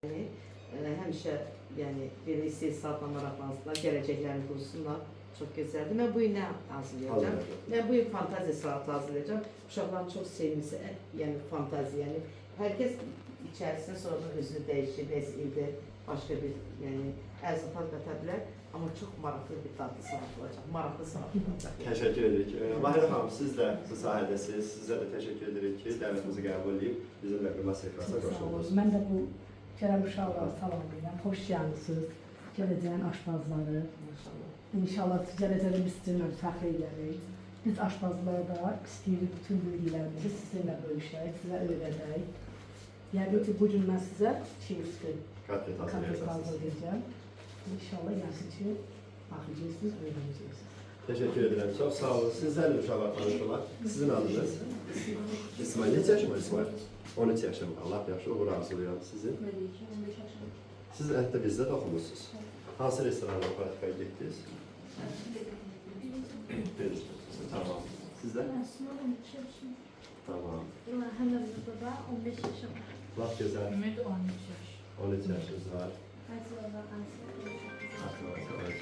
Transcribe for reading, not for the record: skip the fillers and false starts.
Həmişə yəni belə istehsalatla maraqlansınlar, gələcəklərini qursunlar. Çox gözəldir. Mən bu il nə hazırlayacağam? Mən bu il fantaziya salatı hazırlayacağım. Uşaqların çox sevmisi, yəni fantaziya. Yəni hər kəs içərisində sonra özünü dəyişir, bəzi ildə başqa bir yəni ərzaqat qata bilər. Amma çox maraqlı bir dadlı salat olacaq. Maraqlı salat olacaq. Təşəkkür edirik. Mahirə xanım, siz də bu sahədəsiniz. Sizə də təşəkkür edirik ki, dəvətimizi qəbul edib bizimlə bir masterklasa qoşuldunuz. Mən də bu gələn uşaqları salamlayıram. Xoş gəlmisiniz. Gələcəyin aşpazları. İnşallah gələcəkdə biz sizinlə fəxr edərik. Biz aşpazlara da istəyirik bütün bildiklərimizi sizinlə bölüşək, sizə öyrədək. Yəni ki, bu gün mən sizə Kotlet hazırlayacağım. İnşallah gəlsin ki, baxacaqsınız, öyrənəcəksiniz. Təşəkkür edirəm. Çox sağ olun. Sizlərlə uşaqlar tanışdılar. Sizin adınız? İsmail. Neçə yaşım var İsmail? 13 yaşım var. Allah yaxşı uğur arzulayıram sizin. 15 yaşım. Siz hətta bizdə də oxumusunuz. Hansı restoranda praktikaya getdiniz? Tamam. Sizdə? Ben Sınavı 13 yaşım. Tamam. Hemen burada 15 yaşım. Laf gözəl. Ümid 13 yaş. 13 yaşınız var. Kayseri'de Ansiye'de çok güzel. Evet.